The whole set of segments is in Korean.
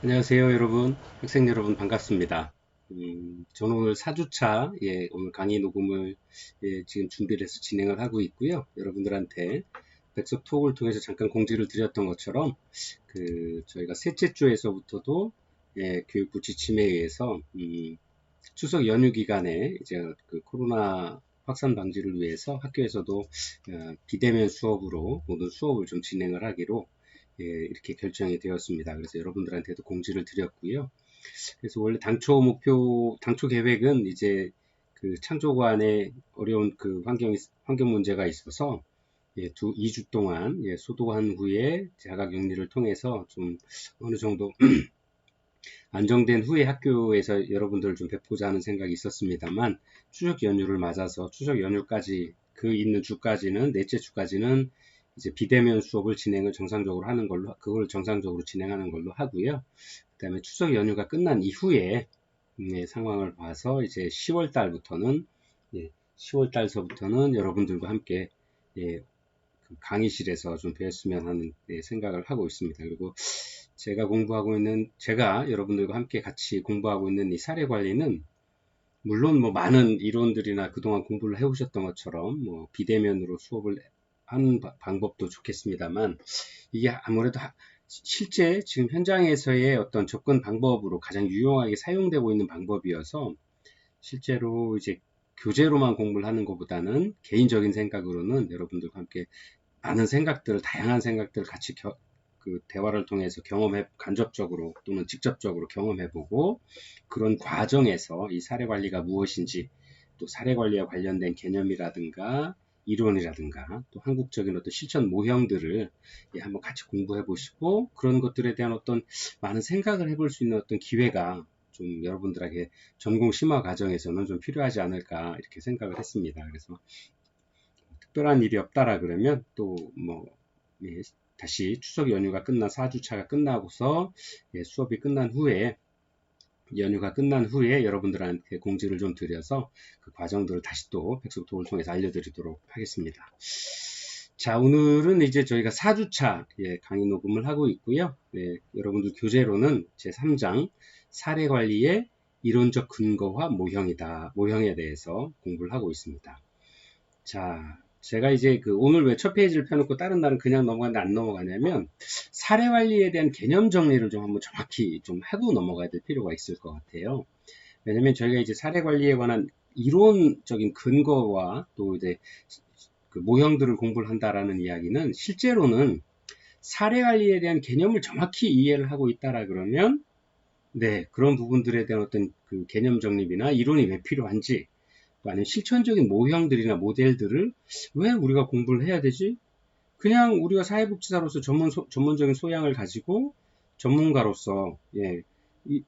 안녕하세요, 여러분. 학생 여러분, 반갑습니다. 저는 오늘 4주차, 오늘 강의 녹음을, 지금 준비를 해서 진행을 하고 있고요. 여러분들한테 백석톡을 통해서 잠깐 공지를 드렸던 것처럼, 저희가 셋째 주에서부터도, 교육부 지침에 의해서, 추석 연휴 기간에 이제 그 코로나 확산 방지를 위해서 학교에서도 비대면 수업으로 모든 수업을 좀 진행을 하기로 이렇게 결정이 되었습니다. 그래서 여러분들한테도 공지를 드렸고요. 그래서 원래 당초 계획은 이제 그 창조관에 어려운 그 환경 문제가 있어서 2주 동안 소도한 후에 자가격리를 통해서 좀 어느 정도 안정된 후에 학교에서 여러분들을 좀 뵙고자 하는 생각이 있었습니다만 추석 연휴를 맞아서 추석 연휴까지 그 있는 주까지는 넷째 주까지는 이제 비대면 수업을 진행을 정상적으로 하는 걸로 그걸 정상적으로 진행하는 걸로 하고요. 그다음에 추석 연휴가 끝난 이후에 상황을 봐서 이제 10월 달부터는 10월 달서부터는 여러분들과 함께 그 강의실에서 좀 배웠으면 하는 생각을 하고 있습니다. 그리고 제가 여러분들과 함께 같이 공부하고 있는 이 사례 관리는 물론 뭐 많은 이론들이나 그동안 공부를 해오셨던 것처럼 뭐 비대면으로 수업을 하는 방법도 좋겠습니다만 이게 아무래도 실제 지금 현장에서의 어떤 접근 방법으로 가장 유용하게 사용되고 있는 방법이어서 실제로 이제 교재로만 공부를 하는 것보다는 개인적인 생각으로는 여러분들과 함께 많은 생각들을, 다양한 생각들을 같이 그 대화를 통해서 간접적으로 또는 직접적으로 경험해보고 그런 과정에서 이 사례 관리가 무엇인지 또 사례 관리와 관련된 개념이라든가 이론이라든가 또 한국적인 어떤 실천 모형들을 한번 같이 공부해 보시고 그런 것들에 대한 어떤 많은 생각을 해볼 수 있는 어떤 기회가 좀 여러분들에게 전공 심화 과정에서는 좀 필요하지 않을까 이렇게 생각을 했습니다. 그래서 특별한 일이 없다라 그러면 또 뭐 다시 추석 연휴가 끝나 4주차가 끝나고서 수업이 끝난 후에 연휴가 끝난 후에 여러분들한테 공지를 좀 드려서 그 과정들을 다시 또 백석톡을 통해서 알려드리도록 하겠습니다. 자, 오늘은 이제 저희가 4주차 강의 녹음을 하고 있고요. 여러분들 교재로는 제3장 사례 관리의 이론적 근거와 모형에 대해서 공부를 하고 있습니다. 자, 제가 이제 오늘 왜 첫 페이지를 펴놓고 다른 날은 그냥 넘어가는데 안 넘어가냐면 사례 관리에 대한 개념 정리를 좀 한번 정확히 좀 하고 넘어가야 될 필요가 있을 것 같아요. 왜냐면 저희가 이제 사례 관리에 관한 이론적인 근거와 또 이제 그 모형들을 공부를 한다라는 이야기는 실제로는 사례 관리에 대한 개념을 정확히 이해를 하고 있다라 그러면 그런 부분들에 대한 어떤 그 개념 정립이나 이론이 왜 필요한지 아니면 실천적인 모형들이나 모델들을 왜 우리가 공부를 해야 되지? 그냥 우리가 사회복지사로서 전문적인 소양을 가지고 전문가로서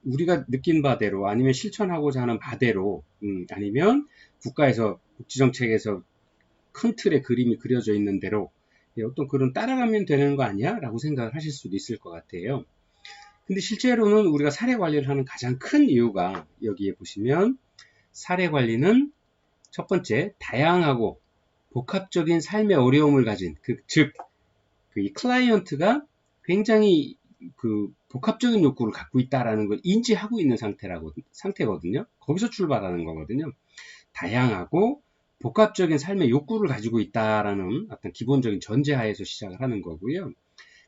우리가 느낀 바대로 아니면 실천하고자 하는 바대로 아니면 국가에서 복지정책에서 큰 틀의 그림이 그려져 있는 대로 어떤 그런 따라가면 되는 거 아니야? 라고 생각을 하실 수도 있을 것 같아요. 근데 실제로는 우리가 사례 관리를 하는 가장 큰 이유가 여기에 보시면 사례 관리는 첫 번째, 다양하고 복합적인 삶의 어려움을 가진, 이 클라이언트가 굉장히 복합적인 욕구를 갖고 있다라는 걸 인지하고 있는 상태거든요. 거기서 출발하는 거거든요. 다양하고 복합적인 삶의 욕구를 가지고 있다라는 어떤 기본적인 전제하에서 시작을 하는 거고요.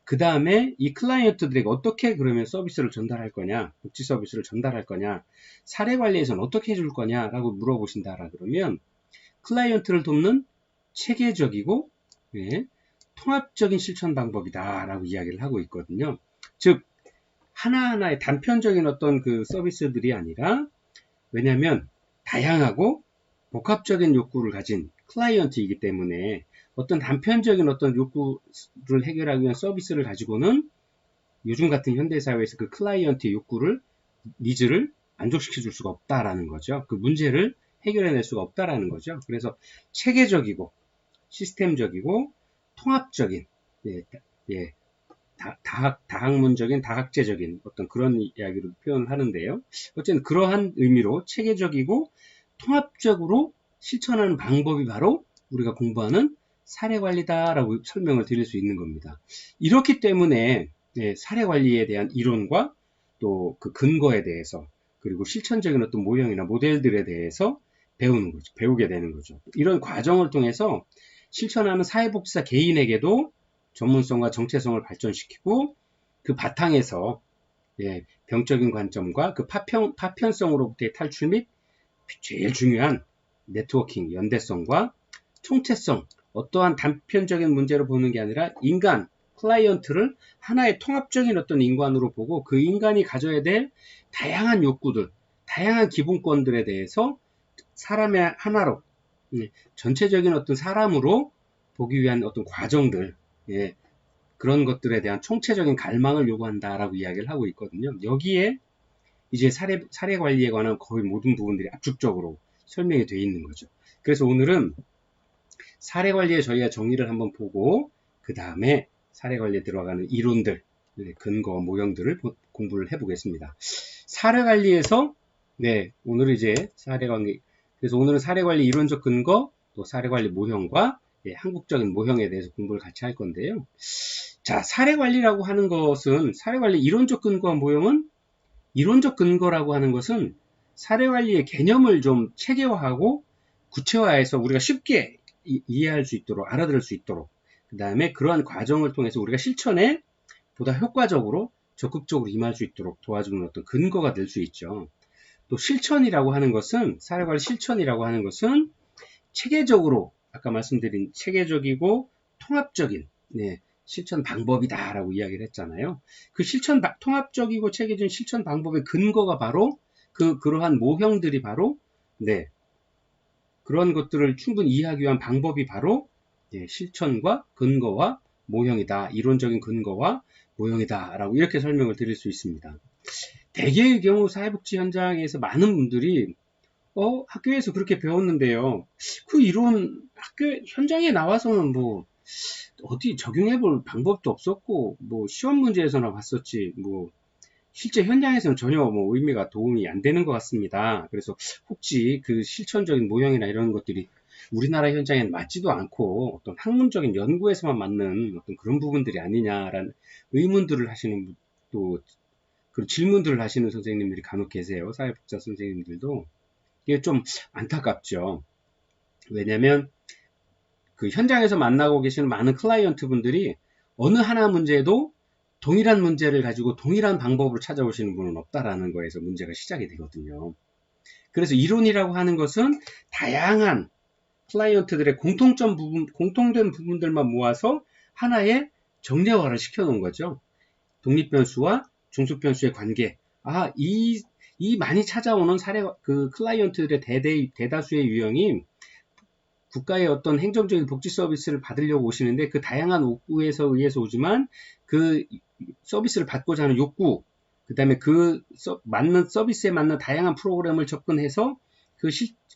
그 다음에 이 클라이언트들에게 어떻게 그러면 서비스를 전달할 거냐, 복지 서비스를 전달할 거냐, 사례 관리에서는 어떻게 해줄 거냐라고 물어보신다라 그러면 클라이언트를 돕는 체계적이고 통합적인 실천 방법이다라고 이야기를 하고 있거든요. 즉 하나하나의 단편적인 어떤 그 서비스들이 아니라 왜냐하면 다양하고 복합적인 욕구를 가진 클라이언트이기 때문에 어떤 단편적인 어떤 욕구를 해결하기 위한 서비스를 가지고는 요즘 같은 현대사회에서 그 클라이언트의 니즈를 만족시켜 줄 수가 없다라는 거죠. 그 문제를 해결해낼 수가 없다라는 거죠. 그래서 체계적이고 시스템적이고 통합적인 다학문적인 다학제적인 어떤 그런 이야기로 표현을 하는데요. 어쨌든 그러한 의미로 체계적이고 통합적으로 실천하는 방법이 바로 우리가 공부하는 사례관리다라고 설명을 드릴 수 있는 겁니다. 이렇기 때문에 사례관리에 대한 이론과 또 그 근거에 대해서 그리고 실천적인 어떤 모형이나 모델들에 대해서 배우는 거죠. 배우게 되는 거죠. 이런 과정을 통해서 실천하는 사회복지사 개인에게도 전문성과 정체성을 발전시키고 그 바탕에서 예, 병적인 관점과 그 파편성으로부터의 탈출 및 제일 중요한 네트워킹, 연대성과 총체성, 어떠한 단편적인 문제로 보는 게 아니라 인간, 클라이언트를 하나의 통합적인 어떤 인간으로 보고 그 인간이 가져야 될 다양한 욕구들, 다양한 기본권들에 대해서 사람의 하나로, 전체적인 어떤 사람으로 보기 위한 어떤 과정들, 예, 그런 것들에 대한 총체적인 갈망을 요구한다라고 이야기를 하고 있거든요. 여기에 이제 사례 관리에 관한 거의 모든 부분들이 압축적으로 설명이 되어 있는 거죠. 그래서 오늘은 사례 관리에 저희가 정의를 한번 보고 그 다음에 사례 관리에 들어가는 이론들, 근거, 모형들을 공부를 해보겠습니다. 사례 관리에서 오늘 이제 사례 관리, 그래서 오늘은 사례 관리 이론적 근거, 또 사례 관리 모형과 한국적인 모형에 대해서 공부를 같이 할 건데요. 자, 사례 관리라고 하는 것은 사례 관리 이론적 근거와 모형은 이론적 근거라고 하는 것은 사례 관리의 개념을 좀 체계화하고 구체화해서 우리가 쉽게 이해할 수 있도록 알아들을 수 있도록 그 다음에 그러한 과정을 통해서 우리가 실천에 보다 효과적으로 적극적으로 임할 수 있도록 도와주는 어떤 근거가 될 수 있죠. 또 실천이라고 하는 것은 사례 관리 실천이라고 하는 것은 체계적으로 아까 말씀드린 체계적이고 통합적인 실천 방법이다라고 이야기를 했잖아요. 그 통합적이고 체계적인 실천 방법의 근거가 바로 그러한 모형들이 바로 그런 것들을 충분히 이해하기 위한 방법이 바로 실천과 근거와 모형이다. 이론적인 근거와 모형이다. 라고 이렇게 설명을 드릴 수 있습니다. 대개의 경우 사회복지 현장에서 많은 분들이 학교에서 그렇게 배웠는데요. 그 이론 학교 현장에 나와서는 뭐 어디 적용해 볼 방법도 없었고 뭐 시험 문제에서나 봤었지 뭐 실제 현장에서는 전혀 뭐 의미가 도움이 안 되는 것 같습니다. 그래서 혹시 그 실천적인 모형이나 이런 것들이 우리나라 현장에는 맞지도 않고 어떤 학문적인 연구에서만 맞는 어떤 그런 부분들이 아니냐라는 의문들을 하시는 또 그런 질문들을 하시는 선생님들이 간혹 계세요. 사회복지사 선생님들도. 이게 좀 안타깝죠. 왜냐면 그 현장에서 만나고 계시는 많은 클라이언트 분들이 어느 하나 문제에도 동일한 문제를 가지고 동일한 방법으로 찾아오시는 분은 없다라는 거에서 문제가 시작이 되거든요. 그래서 이론이라고 하는 것은 다양한 클라이언트들의 공통된 부분들만 모아서 하나의 정례화를 시켜놓은 거죠. 독립변수와 중수변수의 관계. 이 많이 찾아오는 그 클라이언트들의 대다수의 유형이 국가의 어떤 행정적인 복지 서비스를 받으려고 오시는데 그 다양한 욕구에서 의해서 오지만 그 서비스를 받고자 하는 욕구, 그 다음에 맞는 서비스에 맞는 다양한 프로그램을 접근해서 그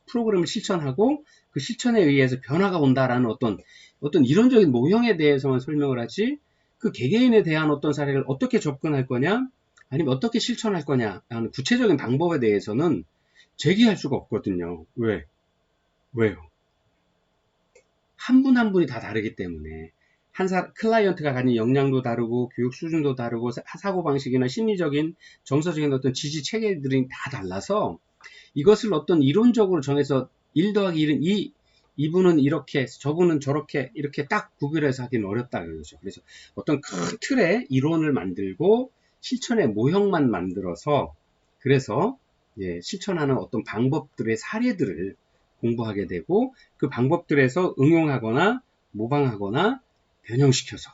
프로그램을 실천하고 그 실천에 의해서 변화가 온다라는 어떤 이론적인 모형에 대해서만 설명을 하지 그 개개인에 대한 어떤 사례를 어떻게 접근할 거냐 아니면 어떻게 실천할 거냐 라는 구체적인 방법에 대해서는 제기할 수가 없거든요. 왜요? 한 분 한 분이 다 다르기 때문에 클라이언트가 가진 역량도 다르고 교육 수준도 다르고 사고방식이나 심리적인 정서적인 어떤 지지 체계들이 다 달라서 이것을 어떤 이론적으로 정해서 1 더하기 1은 이분은 이렇게 저분은 저렇게 이렇게 딱 구별해서 하기는 어렵다 그러죠. 그래서 어떤 큰 틀의 이론을 만들고 실천의 모형만 만들어서 그래서 실천하는 어떤 방법들의 사례들을 공부하게 되고 그 방법들에서 응용하거나 모방하거나 변형시켜서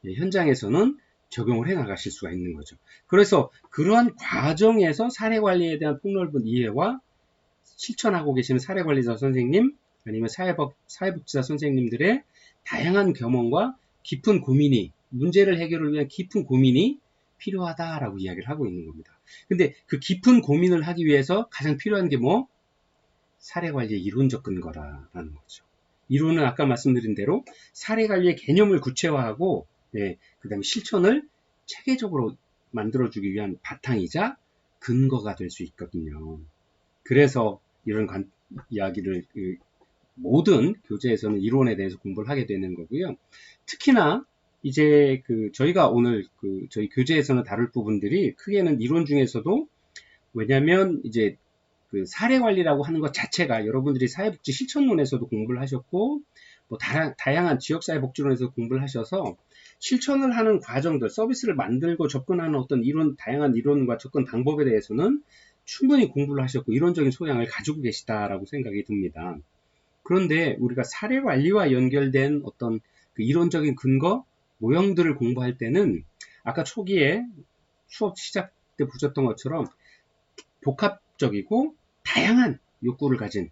현장에서는 적용을 해 나가실 수가 있는 거죠. 그래서 그러한 과정에서 사례 관리에 대한 폭넓은 이해와 실천하고 계시는 사례 관리자 선생님 아니면 사회복지사 선생님들의 다양한 경험과 깊은 고민이 문제를 해결을 위한 깊은 고민이 필요하다라고 이야기를 하고 있는 겁니다. 근데 그 깊은 고민을 하기 위해서 가장 필요한 게 사례 관리의 이론적 근거라는 거죠. 이론은 아까 말씀드린 대로 사례 관리의 개념을 구체화하고 그 다음에 실천을 체계적으로 만들어주기 위한 바탕이자 근거가 될 수 있거든요. 그래서 이런 이야기를 모든 교재에서는 이론에 대해서 공부를 하게 되는 거고요. 특히나 이제 저희가 오늘 저희 교재에서는 다룰 부분들이 크게는 이론 중에서도, 왜냐면 이제 사례 관리라고 하는 것 자체가 여러분들이 사회복지 실천론에서도 공부를 하셨고, 뭐 다양한 지역사회복지론에서 공부를 하셔서 실천을 하는 과정들, 서비스를 만들고 접근하는 어떤 다양한 이론과 접근 방법에 대해서는 충분히 공부를 하셨고 이론적인 소양을 가지고 계시다라고 생각이 듭니다. 그런데 우리가 사례 관리와 연결된 어떤 이론적인 근거, 모형들을 공부할 때는 아까 초기에 수업 시작 때 보셨던 것처럼 복합적이고 다양한 욕구를 가진,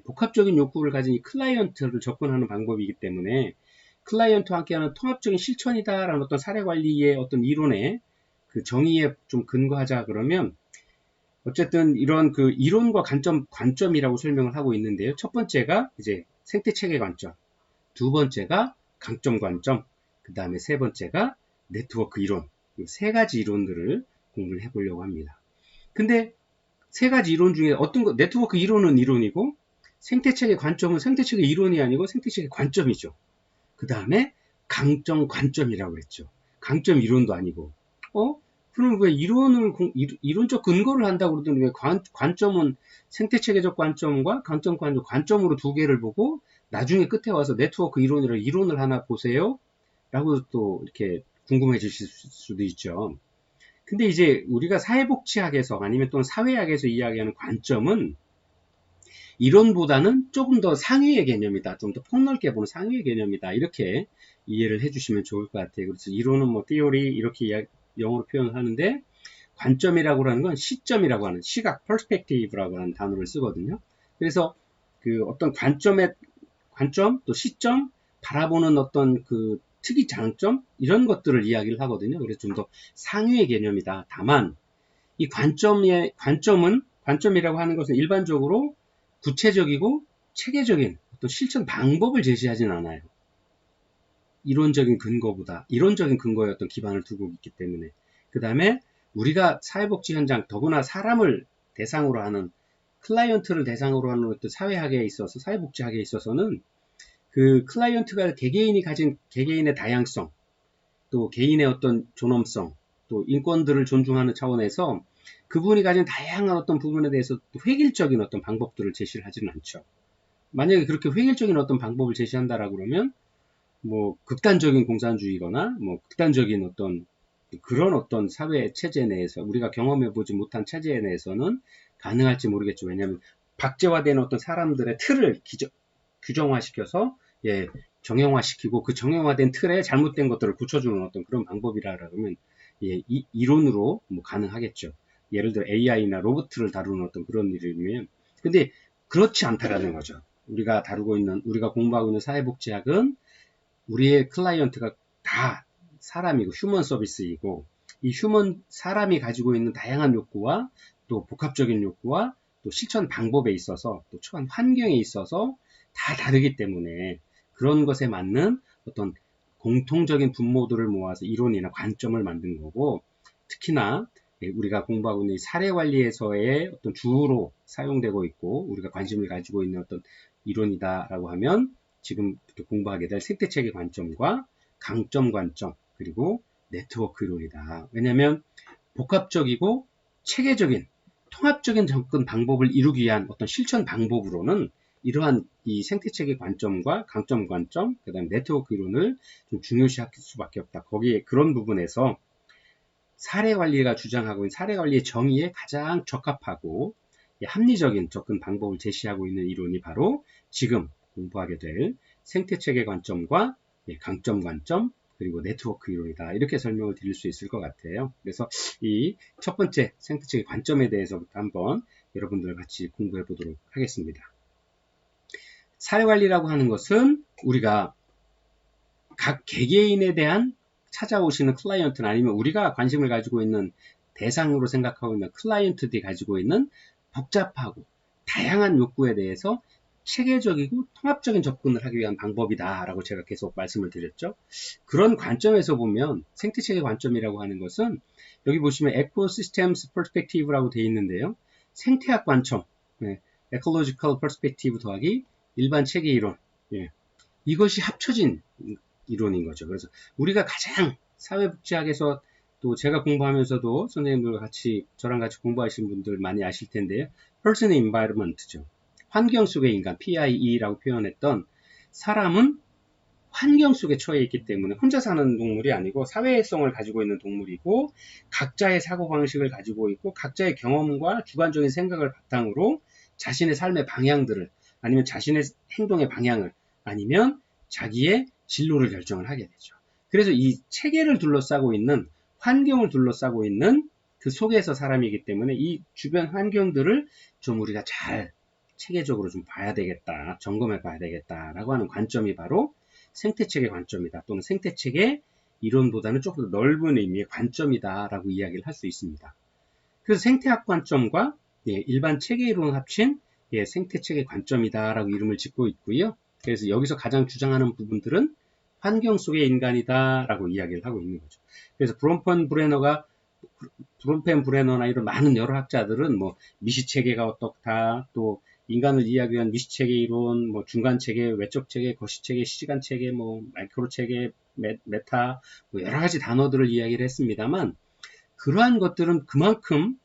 복합적인 욕구를 가진 이 클라이언트를 접근하는 방법이기 때문에 클라이언트와 함께하는 통합적인 실천이다라는 어떤 사례 관리의 어떤 이론의 정의에 좀 근거하자 그러면, 어쨌든 이런 이론과 관점이라고 설명을 하고 있는데요. 첫 번째가 이제 생태체계 관점, 두 번째가 강점 관점, 그 다음에 세 번째가 네트워크 이론, 이 세 가지 이론들을 공부를 해보려고 합니다. 근데 세 가지 이론 중에 네트워크 이론은 이론이고, 생태체계 관점은 생태체계 이론이 아니고 생태체계 관점이죠. 그 다음에 강점 관점이라고 했죠. 강점 이론도 아니고, 그럼 왜 이론적 근거를 한다고 그러더니 왜 관점은 생태체계적 관점과 강점 관점으로 두 개를 보고 나중에 끝에 와서 네트워크 이론을 하나 보세요? 라고 또 이렇게 궁금해지실 수도 있죠. 근데 이제 우리가 사회복지학에서 아니면 또는 사회학에서 이야기하는 관점은 이론보다는 조금 더 상위의 개념이다. 좀 더 폭넓게 보는 상위의 개념이다. 이렇게 이해를 해주시면 좋을 것 같아요. 그래서 이론은 뭐 theory 이렇게 영어로 표현을 하는데, 관점이라고 하는 건 시점이라고 하는, 시각, perspective라고 하는 단어를 쓰거든요. 그래서 어떤 관점, 또 시점, 바라보는 어떤 특이 장점, 이런 것들을 이야기를 하거든요. 그래서 좀 더 상위의 개념이다. 다만, 이 관점이라고 하는 것은 일반적으로 구체적이고 체계적인 어떤 실천 방법을 제시하진 않아요. 이론적인 근거에 어떤 기반을 두고 있기 때문에. 그 다음에 우리가 사회복지 현장, 더구나 사람을 대상으로 하는, 클라이언트를 대상으로 하는 어떤 사회학에 있어서, 사회복지학에 있어서는 클라이언트가 개개인이 가진 개개인의 다양성, 또 개인의 어떤 존엄성, 또 인권들을 존중하는 차원에서 그분이 가진 다양한 어떤 부분에 대해서 획일적인 어떤 방법들을 제시를 하지는 않죠. 만약에 그렇게 획일적인 어떤 방법을 제시한다라고 그러면 뭐 극단적인 공산주의거나 뭐 극단적인 어떤 그런 어떤 사회 체제 내에서, 우리가 경험해보지 못한 체제 내에서는 가능할지 모르겠죠. 왜냐하면 박제화된 어떤 사람들의 틀을 규정화시켜서 정형화시키고 그 정형화된 틀에 잘못된 것들을 붙여주는 어떤 그런 방법이라 그러면 이론으로 뭐 가능하겠죠. 예를 들어 AI나 로봇을 다루는 어떤 그런 일이면. 근데 그렇지 않다라는 거죠. 우리가 공부하고 있는 사회복지학은 우리의 클라이언트가 다 사람이고 휴먼 서비스이고, 이 사람이 가지고 있는 다양한 욕구와 또 복합적인 욕구와 또 실천 방법에 있어서 또 처한 환경에 있어서 다 다르기 때문에 그런 것에 맞는 어떤 공통적인 분모들을 모아서 이론이나 관점을 만든 거고, 특히나 우리가 공부하고 있는 사례 관리에서의 어떤 주로 사용되고 있고 우리가 관심을 가지고 있는 어떤 이론이다라고 하면 지금 공부하게 될 생태체계 관점과 강점 관점, 그리고 네트워크 이론이다. 왜냐하면 복합적이고 체계적인 통합적인 접근 방법을 이루기 위한 어떤 실천 방법으로는 이러한 이 생태체계 관점과 강점 관점, 그 다음 네트워크 이론을 좀 중요시할 수밖에 없다. 거기에 그런 부분에서 사례관리가 주장하고 있는 사례관리의 정의에 가장 적합하고 합리적인 접근 방법을 제시하고 있는 이론이 바로 지금 공부하게 될 생태체계 관점과 강점 관점, 그리고 네트워크 이론이다. 이렇게 설명을 드릴 수 있을 것 같아요. 그래서 이 첫 번째 생태체계 관점에 대해서부터 한번 여러분들 같이 공부해 보도록 하겠습니다. 사례관리라고 하는 것은 우리가 각 개개인에 대한 찾아오시는 클라이언트나 아니면 우리가 관심을 가지고 있는 대상으로 생각하고 있는 클라이언트들이 가지고 있는 복잡하고 다양한 욕구에 대해서 체계적이고 통합적인 접근을 하기 위한 방법이다라고 제가 계속 말씀을 드렸죠. 그런 관점에서 보면 생태체계 관점이라고 하는 것은 여기 보시면 Ecosystems Perspective라고 되어 있는데요. 생태학 관점, Ecological Perspective 더하기 일반 체계 이론, 이것이 합쳐진 이론인 거죠. 그래서 우리가 가장 사회복지학에서 또 제가 공부하면서도 선생님들과 같이 저랑 같이 공부하신 분들 많이 아실 텐데요. Person Environment죠. 환경 속의 인간, PIE라고 표현했던 사람은 환경 속에 처해 있기 때문에 혼자 사는 동물이 아니고 사회성을 가지고 있는 동물이고 각자의 사고방식을 가지고 있고 각자의 경험과 주관적인 생각을 바탕으로 자신의 삶의 방향들을 아니면 자신의 행동의 방향을 아니면 자기의 진로를 결정을 하게 되죠. 그래서 이 체계를 둘러싸고 있는 환경을 둘러싸고 있는 그 속에서 사람이기 때문에 이 주변 환경들을 좀 우리가 잘 체계적으로 좀 봐야 되겠다, 점검해 봐야 되겠다라고 하는 관점이 바로 생태체계 관점이다 또는 생태체계 이론보다는 조금 더 넓은 의미의 관점이다라고 이야기를 할 수 있습니다. 그래서 생태학 관점과 일반 체계 이론을 합친 생태체계 관점이다라고 이름을 짓고 있고요. 그래서 여기서 가장 주장하는 부분들은 환경 속의 인간이다라고 이야기를 하고 있는 거죠. 그래서 브롬펜 브레너나 이런 많은 여러 학자들은 뭐 미시체계가 어떻다, 또 인간을 이야기한 미시체계 이론, 뭐 중간체계, 외적체계, 거시체계, 시간체계, 뭐 마이크로체계, 메타, 뭐 여러 가지 단어들을 이야기를 했습니다만 그러한 것들은 그만큼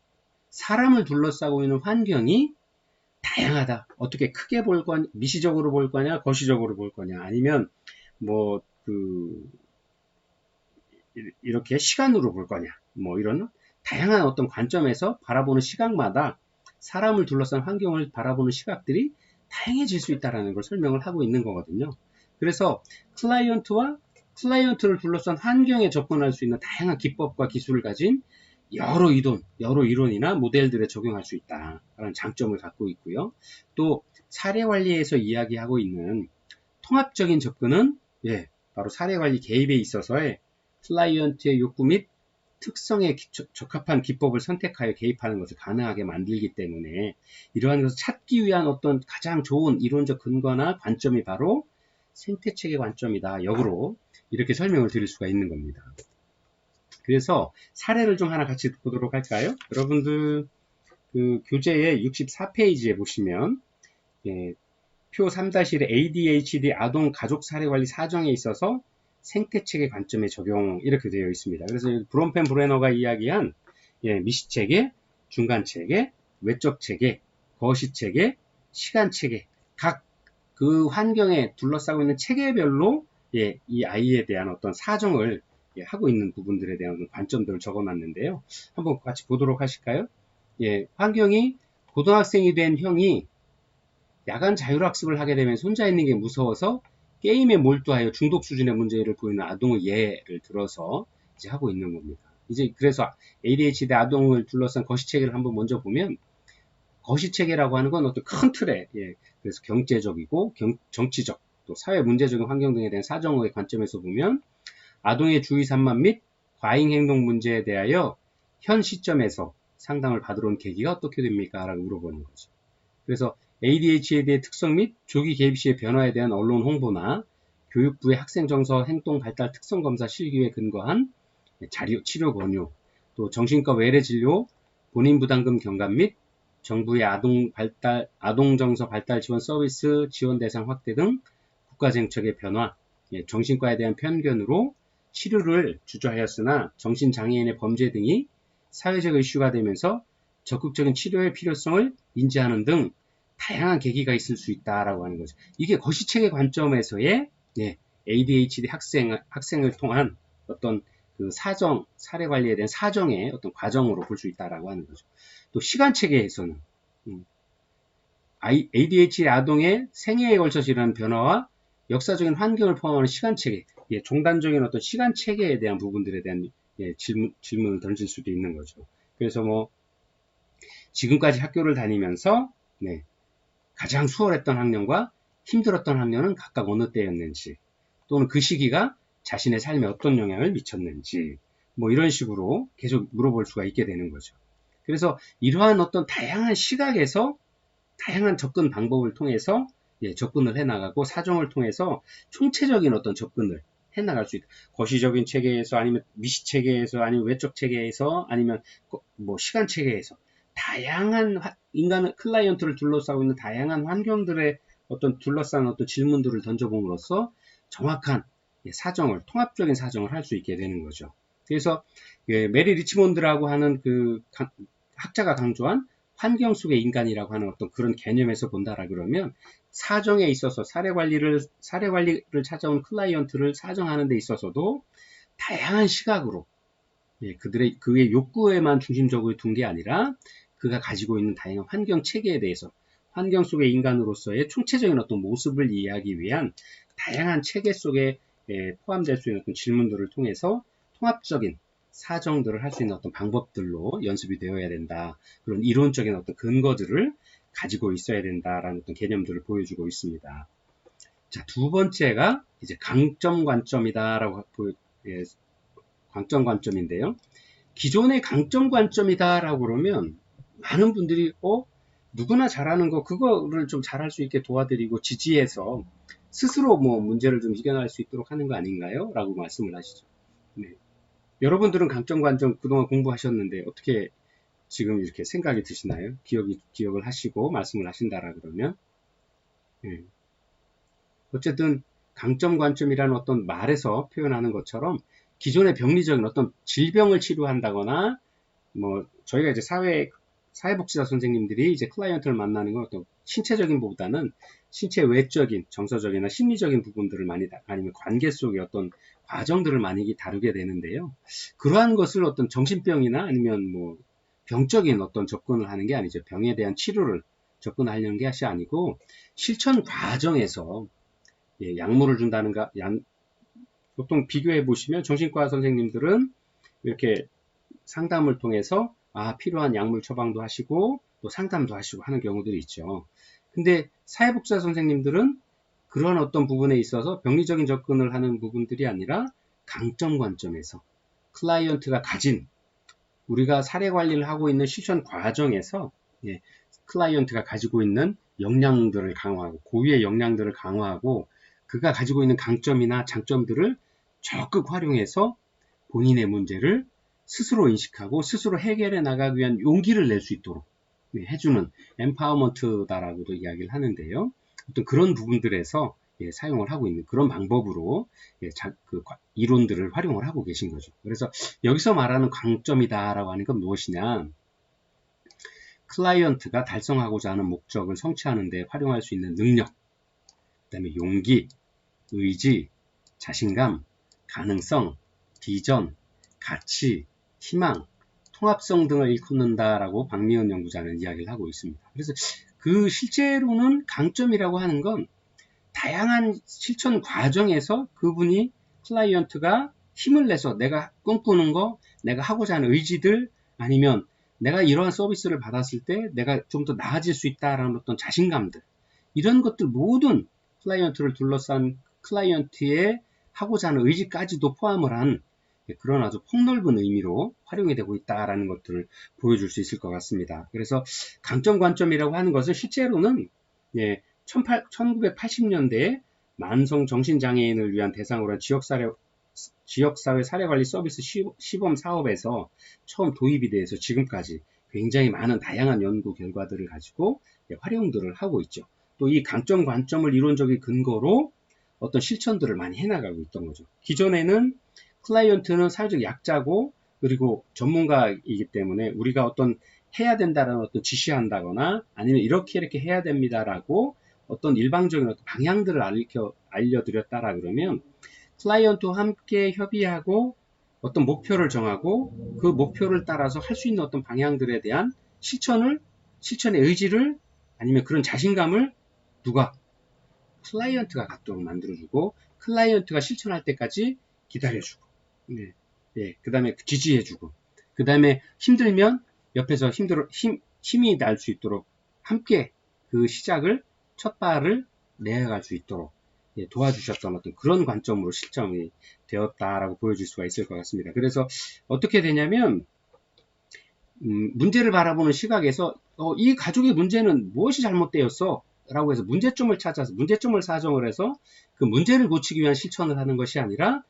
사람을 둘러싸고 있는 환경이 다양하다. 어떻게 크게 볼 거냐, 미시적으로 볼 거냐, 거시적으로 볼 거냐, 아니면 뭐 이렇게 시간으로 볼 거냐, 뭐 이런 다양한 어떤 관점에서 바라보는 시각마다 사람을 둘러싼 환경을 바라보는 시각들이 다양해질 수 있다는 걸 설명을 하고 있는 거거든요. 그래서 클라이언트를 둘러싼 환경에 접근할 수 있는 다양한 기법과 기술을 가진 여러 이론이나 모델들에 적용할 수 있다라는 장점을 갖고 있고요. 또 사례관리에서 이야기하고 있는 통합적인 접근은 바로 사례관리 개입에 있어서의 클라이언트의 욕구 및 특성에 적합한 기법을 선택하여 개입하는 것을 가능하게 만들기 때문에 이러한 것을 찾기 위한 어떤 가장 좋은 이론적 근거나 관점이 바로 생태체계 관점이다. 역으로 이렇게 설명을 드릴 수가 있는 겁니다. 그래서 사례를 좀 하나 같이 보도록 할까요? 여러분들 그 교재의 64페이지에 보시면 표 3-1의 ADHD 아동 가족 사례관리 사정에 있어서 생태체계 관점의 적용 이렇게 되어 있습니다. 그래서 브롬펜 브레너가 이야기한 미시체계, 중간체계, 외적체계, 거시체계, 시간체계 각 그 환경에 둘러싸고 있는 체계별로 이 아이에 대한 어떤 사정을 하고 있는 부분들에 대한 관점들을 적어놨는데요. 한번 같이 보도록 하실까요? 환경이 고등학생이 된 형이 야간 자율학습을 하게 되면 혼자 있는 게 무서워서 게임에 몰두하여 중독 수준의 문제를 보이는 아동의 예를 들어서 이제 하고 있는 겁니다. 이제 그래서 ADHD 아동을 둘러싼 거시체계를 한번 먼저 보면 거시체계라고 하는 건 어떤 큰 틀에 그래서 경제적이고 정치적 또 사회 문제적인 환경 등에 대한 사정의 관점에서 보면 아동의 주의 산만 및 과잉 행동 문제에 대하여 현 시점에서 상담을 받으러 온 계기가 어떻게 됩니까? 라고 물어보는 거죠. 그래서 ADHD의 특성 및 조기 개입 시의 변화에 대한 언론 홍보나 교육부의 학생 정서 행동 발달 특성 검사 실기에 근거한 치료 권유, 또 정신과 외래 진료, 본인 부담금 경감 및 정부의 아동 정서 발달 지원 서비스 지원 대상 확대 등 국가 정책의 변화, 정신과에 대한 편견으로 치료를 주저하였으나 정신장애인의 범죄 등이 사회적 이슈가 되면서 적극적인 치료의 필요성을 인지하는 등 다양한 계기가 있을 수 있다라고 하는 거죠. 이게 거시체계 관점에서의 ADHD 학생을 통한 어떤 그 사례 관리에 대한 사정의 어떤 과정으로 볼 수 있다라고 하는 거죠. 또 시간체계에서는 ADHD 아동의 생애에 걸쳐서 일어나는 변화와 역사적인 환경을 포함하는 시간체계, 종단적인 어떤 시간체계에 대한 부분들에 대한 질문을 던질 수도 있는 거죠. 그래서 뭐 지금까지 학교를 다니면서 가장 수월했던 학년과 힘들었던 학년은 각각 어느 때였는지 또는 그 시기가 자신의 삶에 어떤 영향을 미쳤는지 뭐 이런 식으로 계속 물어볼 수가 있게 되는 거죠. 그래서 이러한 어떤 다양한 시각에서 다양한 접근 방법을 통해서 접근을 해나가고 사정을 통해서 총체적인 어떤 접근을 해나갈 수 있다. 거시적인 체계에서 아니면 미시 체계에서 아니면 외적 체계에서 아니면 뭐 시간 체계에서 다양한 인간의 클라이언트를 둘러싸고 있는 다양한 환경들의 어떤 둘러싼 어떤 질문들을 던져봄으로써 정확한 사정을, 통합적인 사정을 할 수 있게 되는 거죠. 그래서 메리 리치몬드라고 하는 그 학자가 강조한 환경 속의 인간이라고 하는 어떤 그런 개념에서 본다라 그러면 사정에 있어서 사례 관리를 찾아온 클라이언트를 사정하는 데 있어서도 다양한 시각으로 그의 욕구에만 중심적으로 둔 게 아니라 그가 가지고 있는 다양한 환경 체계에 대해서 환경 속의 인간으로서의 총체적인 어떤 모습을 이해하기 위한 다양한 체계 속에 포함될 수 있는 어떤 질문들을 통해서 통합적인 사정들을 할 수 있는 어떤 방법들로 연습이 되어야 된다. 그런 이론적인 어떤 근거들을 가지고 있어야 된다라는 어떤 개념들을 보여주고 있습니다. 자, 두 번째가 이제 강점 관점이다라고 강점 관점인데요. 기존의 강점 관점이다라고 그러면 많은 분들이 누구나 잘하는 거 그거를 좀 잘할 수 있게 도와드리고 지지해서 스스로 뭐 문제를 좀 이겨낼 수 있도록 하는 거 아닌가요? 라고 말씀을 하시죠. 네. 여러분들은 강점 관점 그동안 공부하셨는데 어떻게 지금 이렇게 생각이 드시나요? 기억을 하시고 말씀을 하신다라 그러면 어쨌든 강점 관점이라는 어떤 말에서 표현하는 것처럼 기존의 병리적인 어떤 질병을 치료한다거나 뭐 저희가 이제 사회복지사 선생님들이 이제 클라이언트를 만나는 건 어떤 신체적인 보다는 신체 외적인 정서적이나 심리적인 부분들을 많이 아니면 관계 속의 어떤 과정들을 많이 다루게 되는데요. 그러한 것을 어떤 정신병이나 아니면 뭐 병적인 어떤 접근을 하는 게 아니죠. 병에 대한 치료를 접근하려는 것이 아니고 실천 과정에서 약물을 준다는가 보통 비교해 보시면 정신과 선생님들은 이렇게 상담을 통해서 필요한 약물 처방도 하시고 또 상담도 하시고 하는 경우들이 있죠. 근데 사회복지사 선생님들은 그런 어떤 부분에 있어서 병리적인 접근을 하는 부분들이 아니라 강점 관점에서 클라이언트가 가진 우리가 사례 관리를 하고 있는 실천 과정에서 클라이언트가 가지고 있는 역량들을 강화하고 고유의 역량들을 강화하고 그가 가지고 있는 강점이나 장점들을 적극 활용해서 본인의 문제를 스스로 인식하고 스스로 해결해 나가기 위한 용기를 낼 수 있도록 해주는 엠파워먼트다라고도 이야기를 하는데요. 어떤 그런 부분들에서 사용을 하고 있는 그런 방법으로 그 이론들을 활용을 하고 계신 거죠. 그래서 여기서 말하는 강점이다라고 하는 건 무엇이냐? 클라이언트가 달성하고자 하는 목적을 성취하는 데 활용할 수 있는 능력, 그 다음에 용기, 의지, 자신감, 가능성, 비전, 가치, 희망, 통합성 등을 일컫는다라고 박미연 연구자는 이야기를 하고 있습니다. 그래서 그 실제로는 강점이라고 하는 건 다양한 실천 과정에서 그분이 클라이언트가 힘을 내서 내가 꿈꾸는 거, 내가 하고자 하는 의지들 아니면 내가 이러한 서비스를 받았을 때 내가 좀 더 나아질 수 있다라는 어떤 자신감들 이런 것들 모든 클라이언트를 둘러싼 클라이언트의 하고자 하는 의지까지도 포함을 한 그런 아주 폭넓은 의미로 활용이 되고 있다라는 것들을 보여줄 수 있을 것 같습니다. 그래서 강점 관점이라고 하는 것은 실제로는 1980년대에 만성 정신장애인을 위한 대상으로 한 지역사회 사례관리 서비스 시범 사업에서 처음 도입이 돼서 지금까지 굉장히 많은 다양한 연구 결과들을 가지고 활용들을 하고 있죠. 또 이 강점 관점을 이론적인 근거로 어떤 실천들을 많이 해나가고 있던 거죠. 기존에는 클라이언트는 사회적 약자고 그리고 전문가이기 때문에 우리가 어떤 해야 된다는 어떤 지시한다거나 아니면 이렇게 해야 됩니다라고 어떤 일방적인 어떤 방향들을 알려드렸다라 그러면 클라이언트와 함께 협의하고 어떤 목표를 정하고 그 목표를 따라서 할 수 있는 어떤 방향들에 대한 실천의 의지를 아니면 그런 자신감을 누가 클라이언트가 갖도록 만들어주고 클라이언트가 실천할 때까지 기다려주고 그 다음에 지지해주고 그 다음에 힘들면 옆에서 힘이 날 수 있도록 함께 그 시작을 첫 발을 내어갈 수 있도록 도와주셨던 어떤 그런 관점으로 실정이 되었다라고 보여줄 수가 있을 것 같습니다. 그래서 어떻게 되냐면 문제를 바라보는 시각에서 이 가족의 문제는 무엇이 잘못되었어? 라고 해서 문제점을 찾아서 문제점을 사정을 해서 그 문제를 고치기 위한 실천을 하는 것이 아니라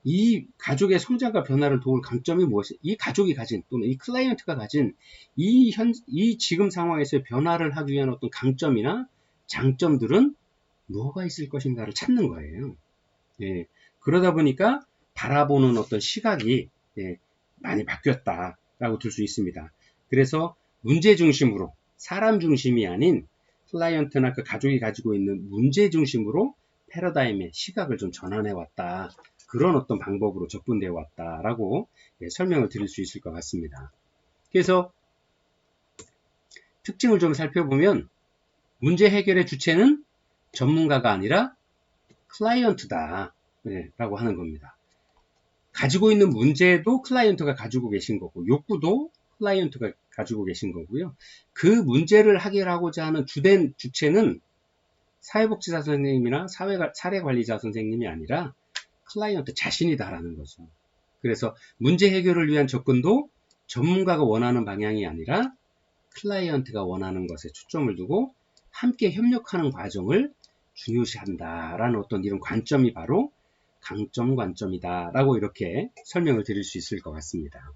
이 가족의 성장과 변화를 도울 강점이 무엇이 이 가족이 가진 또는 이 클라이언트가 가진 이 지금 상황에서의 변화를 하기 위한 어떤 강점이나 장점들은 뭐가 있을 것인가를 찾는 거예요. 예, 그러다 보니까 바라보는 어떤 시각이 예, 많이 바뀌었다라고 들 수 있습니다. 그래서 문제 중심으로 사람 중심이 아닌 클라이언트나 그 가족이 가지고 있는 문제 중심으로 패러다임의 시각을 좀 전환해 왔다. 그런 어떤 방법으로 접근되어 왔다라고 예, 설명을 드릴 수 있을 것 같습니다. 그래서 특징을 좀 살펴보면 문제 해결의 주체는 전문가가 아니라 클라이언트다 라고 하는 겁니다. 가지고 있는 문제도 클라이언트가 가지고 계신 거고 욕구도 클라이언트가 가지고 계신 거고요. 그 문제를 해결하고자 하는 주된 주체는 사회복지사 선생님이나 사례관리자 선생님이 아니라 클라이언트 자신이다라는 거죠. 그래서 문제 해결을 위한 접근도 전문가가 원하는 방향이 아니라 클라이언트가 원하는 것에 초점을 두고 함께 협력하는 과정을 중요시한다라는 어떤 이런 관점이 바로 강점 관점이다라고 이렇게 설명을 드릴 수 있을 것 같습니다.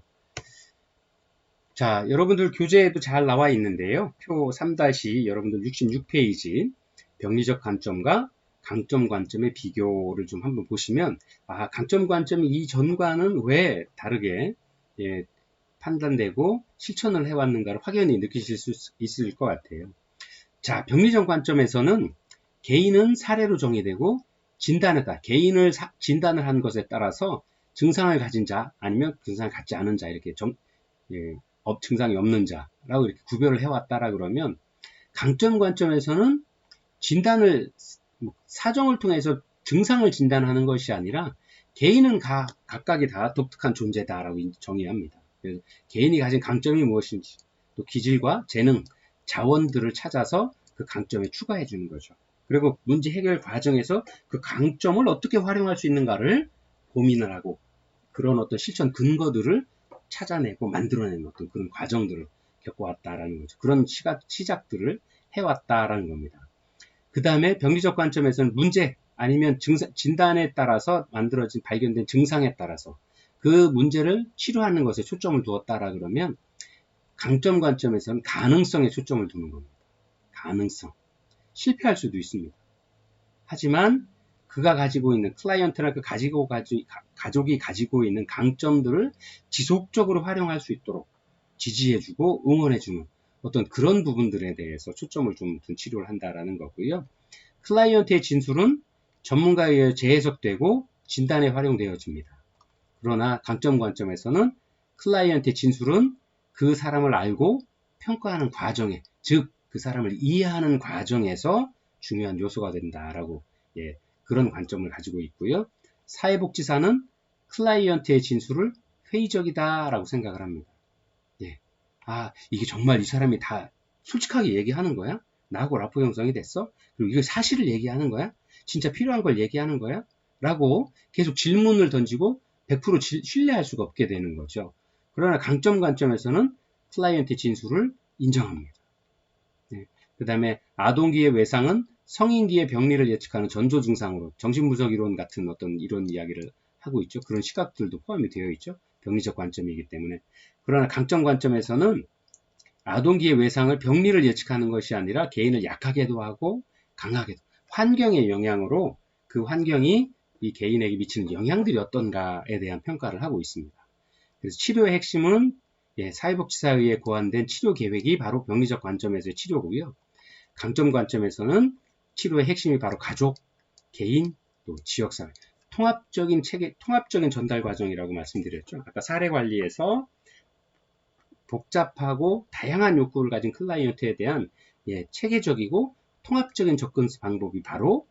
자, 여러분들 교재에도 잘 나와 있는데요. 표 3- 여러분들 66페이지 병리적 관점과 강점 관점의 비교를 좀 한번 보시면 강점 관점이 이전과는 왜 다르게 예, 판단되고 실천을 해왔는가를 확연히 느끼실 수 있을 것 같아요. 자, 병리적 관점에서는 개인은 사례로 정의되고 진단했다. 개인을 진단을 한 것에 따라서 증상을 가진 자 아니면 증상을 갖지 않은 자 이렇게 증상이 없는 자라고 이렇게 구별을 해왔다라 그러면 강점 관점에서는 진단을 사정을 통해서 증상을 진단하는 것이 아니라 개인은 각각이 다 독특한 존재다라고 정의합니다. 그래서 개인이 가진 강점이 무엇인지 또 기질과 재능, 자원들을 찾아서 그 강점에 추가해 주는 거죠. 그리고 문제 해결 과정에서 그 강점을 어떻게 활용할 수 있는가를 고민을 하고 그런 어떤 실천 근거들을 찾아내고 만들어내는 어떤 그런 과정들을 겪어왔다라는 거죠. 그런 시작들을 해왔다라는 겁니다. 그 다음에 병리적 관점에서는 문제 아니면 진단에 따라서 만들어진 발견된 증상에 따라서 그 문제를 치료하는 것에 초점을 두었다라 그러면 강점 관점에서는 가능성에 초점을 두는 겁니다. 가능성. 실패할 수도 있습니다. 하지만 그가 가지고 있는 클라이언트나 가족이 가지고 있는 강점들을 지속적으로 활용할 수 있도록 지지해주고 응원해주는 어떤 그런 부분들에 대해서 초점을 좀 둔 치료를 한다라는 거고요. 클라이언트의 진술은 전문가에 의해 재해석되고 진단에 활용되어집니다. 그러나 강점 관점에서는 클라이언트의 진술은 그 사람을 알고 평가하는 과정에, 즉 그 사람을 이해하는 과정에서 중요한 요소가 된다라고 그런 관점을 가지고 있고요. 사회복지사는 클라이언트의 진술을 회의적이다라고 생각을 합니다. 이게 정말 이 사람이 다 솔직하게 얘기하는 거야? 나하고 라포 형성이 됐어? 그리고 이거 사실을 얘기하는 거야? 진짜 필요한 걸 얘기하는 거야? 라고 계속 질문을 던지고 100% 신뢰할 수가 없게 되는 거죠. 그러나 강점 관점에서는 클라이언트의 진술을 인정합니다. 그 다음에 아동기의 외상은 성인기의 병리를 예측하는 전조 증상으로 정신분석 이론 같은 어떤 이런 이야기를 하고 있죠. 그런 시각들도 포함이 되어 있죠. 병리적 관점이기 때문에. 그러나 강점 관점에서는 아동기의 외상을 병리를 예측하는 것이 아니라 개인을 약하게도 하고 강하게도 환경의 영향으로 그 환경이 이 개인에게 미치는 영향들이 어떤가에 대한 평가를 하고 있습니다. 그래서 치료의 핵심은 사회복지사에 의해 고안된 치료 계획이 바로 병리적 관점에서의 치료고요. 강점 관점에서는 치료의 핵심이 바로 가족, 개인, 또 지역사회, 통합적인 전달 과정이라고 말씀드렸죠. 아까 사례관리에서 복잡하고 다양한 욕구를 가진 클라이언트에 대한 체계적이고 통합적인 접근 방법이 바로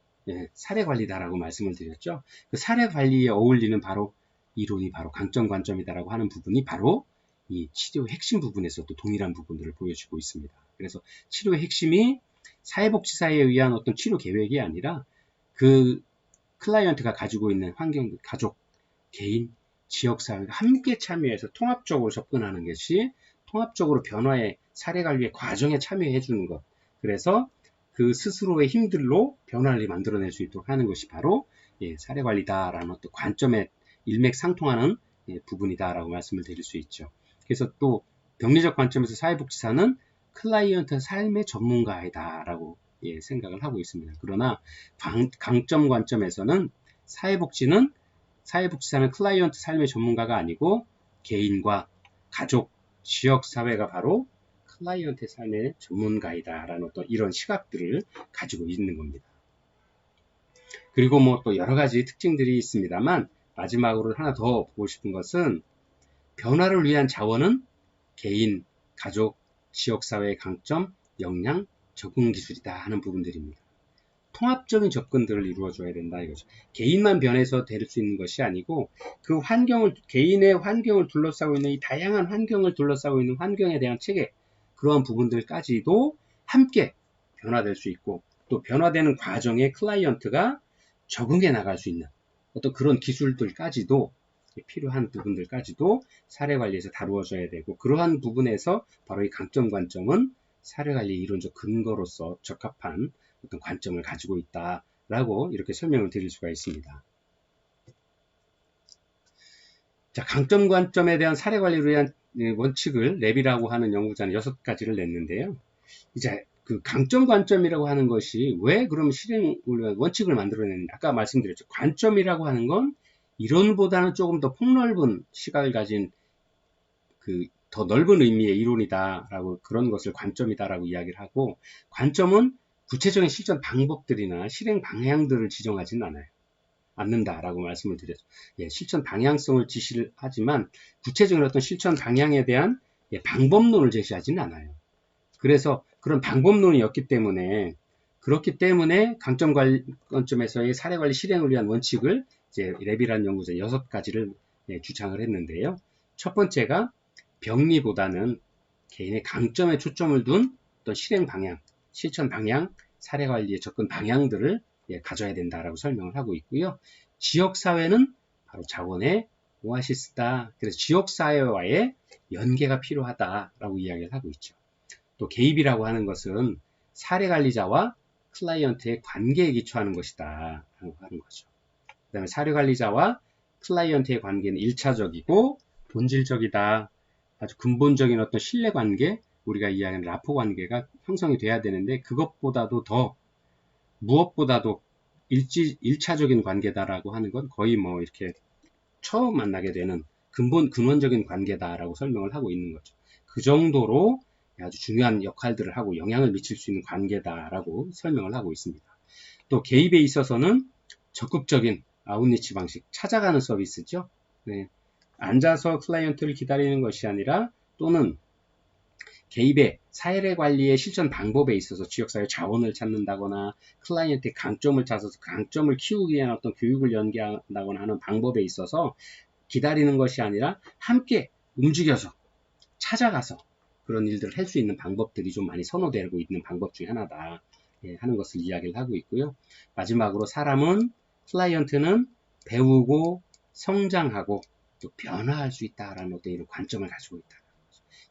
사례관리다라고 말씀을 드렸죠. 그 사례관리에 어울리는 바로 이론이 바로 강점 관점이다라고 하는 부분이 바로 이 치료의 핵심 부분에서도 동일한 부분들을 보여주고 있습니다. 그래서 치료의 핵심이 사회복지사에 의한 어떤 치료 계획이 아니라 그 클라이언트가 가지고 있는 환경, 가족, 개인, 지역사회가 함께 참여해서 통합적으로 접근하는 것이 통합적으로 변화의 사례관리의 과정에 참여해 주는 것. 그래서 그 스스로의 힘들로 변화를 만들어낼 수 있도록 하는 것이 바로 사례관리다라는 어떤 관점에 일맥상통하는 부분이다라고 말씀을 드릴 수 있죠. 그래서 또 병리적 관점에서 사회복지사는 클라이언트 삶의 전문가이다라고 생각을 하고 있습니다. 그러나 강점 관점에서는 사회복지사는 클라이언트 삶의 전문가가 아니고 개인과 가족, 지역사회가 바로 클라이언트의 삶의 전문가이다라는 어떤 이런 시각들을 가지고 있는 겁니다. 그리고 뭐 또 여러 가지 특징들이 있습니다만 마지막으로 하나 더 보고 싶은 것은 변화를 위한 자원은 개인, 가족, 지역사회의 강점, 역량, 적응 기술이다 하는 부분들입니다. 통합적인 접근들을 이루어줘야 된다 이거죠. 개인만 변해서 될 수 있는 것이 아니고 그 개인의 환경을 둘러싸고 있는 이 다양한 환경을 둘러싸고 있는 환경에 대한 체계, 그러한 부분들까지도 함께 변화될 수 있고 또 변화되는 과정에 클라이언트가 적응해 나갈 수 있는 어떤 그런 기술들까지도 필요한 부분들까지도 사례관리에서 다루어져야 되고 그러한 부분에서 바로 이 강점 관점은 사례관리의 이론적 근거로서 적합한 어떤 관점을 가지고 있다라고 이렇게 설명을 드릴 수가 있습니다. 자, 강점 관점에 대한 사례관리를 위한 원칙을 랩이라고 하는 연구자는 6가지를 냈는데요. 이제 그 강점 관점이라고 하는 것이 왜 그럼 실행을 위한 원칙을 만들어냈는지 아까 말씀드렸죠. 관점이라고 하는 건 이론보다는 조금 더 폭넓은 시각을 가진 그 더 넓은 의미의 이론이다라고 그런 것을 관점이다라고 이야기를 하고 관점은 구체적인 실전 방법들이나 실행 방향들을 지정하지는 않는다라고 말씀을 드렸죠. 예, 실천 방향성을 지시를 하지만 구체적인 어떤 실천 방향에 대한 방법론을 제시하지는 않아요. 그래서 그런 방법론이었기 때문에 그렇기 때문에 강점 관점에서의 사례관리 실행을 위한 원칙을 이제 랩이라는 연구자 6가지를 주창을 했는데요. 첫 번째가 병리보다는 개인의 강점에 초점을 둔 어떤 실행 방향, 실천 방향, 사례관리의 접근 방향들을 가져야 된다라고 설명을 하고 있고요. 지역사회는 바로 자원의 오아시스다. 그래서 지역사회와의 연계가 필요하다라고 이야기를 하고 있죠. 또 개입이라고 하는 것은 사례관리자와 클라이언트의 관계에 기초하는 것이다 라고 하는 거죠. 그 다음에 사례관리자와 클라이언트의 관계는 1차적이고 본질적이다. 아주 근본적인 어떤 신뢰관계, 우리가 이야기하는 라포 관계가 형성이 돼야 되는데 그것보다도 더 무엇보다도 1차적인 관계다라고 하는 건 거의 뭐 이렇게 처음 만나게 되는 근원적인 관계다라고 설명을 하고 있는 거죠. 그 정도로 아주 중요한 역할들을 하고 영향을 미칠 수 있는 관계다라고 설명을 하고 있습니다. 또 개입에 있어서는 적극적인 아웃리치 방식, 찾아가는 서비스죠. 네. 앉아서 클라이언트를 기다리는 것이 아니라 또는 개입의 사례관리의 실천 방법에 있어서 지역사회 자원을 찾는다거나 클라이언트의 강점을 찾아서 강점을 키우기 위한 어떤 교육을 연계한다거나 하는 방법에 있어서 기다리는 것이 아니라 함께 움직여서 찾아가서 그런 일들을 할 수 있는 방법들이 좀 많이 선호되고 있는 방법 중에 하나다 하는 것을 이야기를 하고 있고요. 마지막으로 클라이언트는 배우고 성장하고 또 변화할 수 있다라는 어떤 이런 관점을 가지고 있다.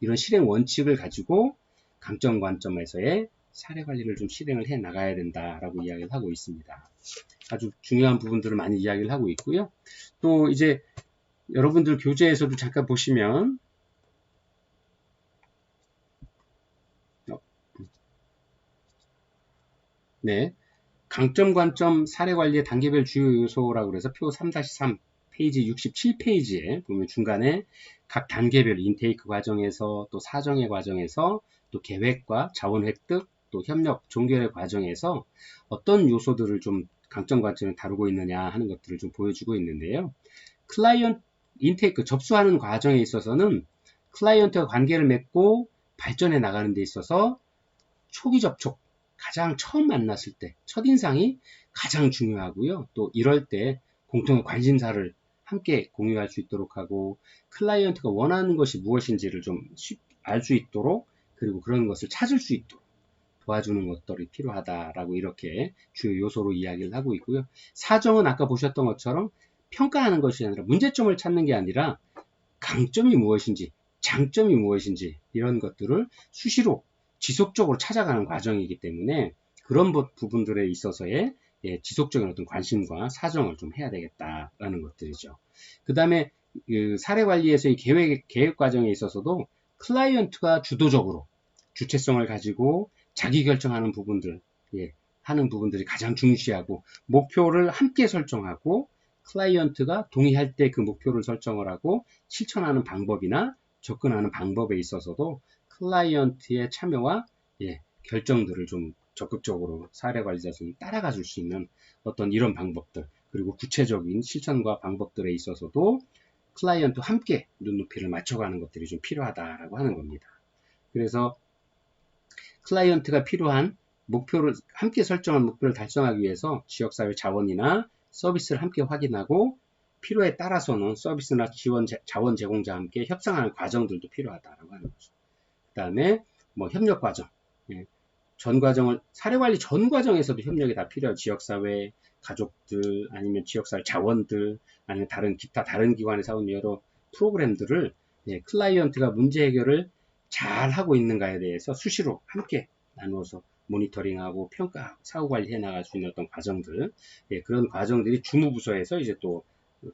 이런 실행 원칙을 가지고 강점 관점에서의 사례 관리를 좀 실행을 해 나가야 된다라고 이야기를 하고 있습니다. 아주 중요한 부분들을 많이 이야기를 하고 있고요. 또 이제 여러분들 교재에서도 잠깐 보시면 네, 강점 관점 사례 관리의 단계별 주요 요소라고 해서 표 3-3 페이지 67페이지에 보면 중간에 각 단계별 인테이크 과정에서 또 사정의 과정에서 또 계획과 자원 획득 또 협력 종결의 과정에서 어떤 요소들을 좀 강점 관점을 다루고 있느냐 하는 것들을 좀 보여주고 있는데요. 클라이언트 인테이크 접수하는 과정에 있어서는 클라이언트와 관계를 맺고 발전해 나가는 데 있어서 초기 접촉 가장 처음 만났을 때 첫인상이 가장 중요하고요. 또 이럴 때 공통의 관심사를 함께 공유할 수 있도록 하고 클라이언트가 원하는 것이 무엇인지를 좀 알 수 있도록 그리고 그런 것을 찾을 수 있도록 도와주는 것들이 필요하다라고 이렇게 주요 요소로 이야기를 하고 있고요. 사정은 아까 보셨던 것처럼 평가하는 것이 아니라 문제점을 찾는 게 아니라 강점이 무엇인지 장점이 무엇인지 이런 것들을 수시로 지속적으로 찾아가는 과정이기 때문에 그런 부분들에 있어서의 지속적인 어떤 관심과 사정을 좀 해야 되겠다라는 것들이죠. 그 다음에 사례 관리에서의 계획 과정에 있어서도 클라이언트가 주도적으로 주체성을 가지고 자기 결정하는 부분들, 하는 부분들이 가장 중시하고, 목표를 함께 설정하고 클라이언트가 동의할 때 그 목표를 설정을 하고 실천하는 방법이나 접근하는 방법에 있어서도 클라이언트의 참여와 결정들을 좀 적극적으로 사례관리자들이 따라가 줄 수 있는 어떤 이런 방법들, 그리고 구체적인 실천과 방법들에 있어서도 클라이언트와 함께 눈높이를 맞춰가는 것들이 좀 필요하다라고 하는 겁니다. 그래서 클라이언트가 필요한 목표를 함께 설정한 목표를 달성하기 위해서 지역사회 자원이나 서비스를 함께 확인하고 필요에 따라서는 서비스나 자원 제공자와 함께 협상하는 과정들도 필요하다라고 하는 거죠. 그 다음에 뭐 협력 과정, 전 과정을 사례관리 전 과정에서도 협력이 다 필요해요. 지역사회 가족들 아니면 지역사회 자원들 아니면 기타 다른 기관에서 하는 여러 프로그램들을 클라이언트가 문제 해결을 잘 하고 있는가에 대해서 수시로 함께 나누어서 모니터링하고 평가하고 사후관리 해 나갈 수 있는 어떤 과정들, 그런 과정들이 주무부서에서 이제 또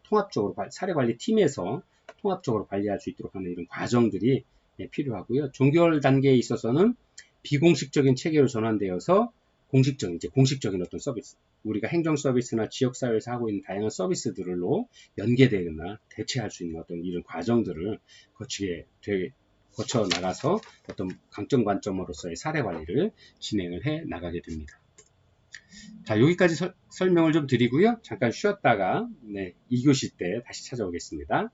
통합적으로 사례관리 팀에서 통합적으로 관리할 수 있도록 하는 이런 과정들이 필요하고요. 종결 단계에 있어서는 비공식적인 체계로 전환되어서 공식적인 어떤 서비스, 우리가 행정 서비스나 지역사회에서 하고 있는 다양한 서비스들로 연계되거나 대체할 수 있는 어떤 이런 과정들을 거쳐 나가서 어떤 강점 관점으로서의 사례 관리를 진행을 해 나가게 됩니다. 자, 여기까지 설명을 좀 드리고요. 잠깐 쉬었다가 2교시 때 다시 찾아오겠습니다.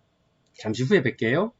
잠시 후에 뵐게요.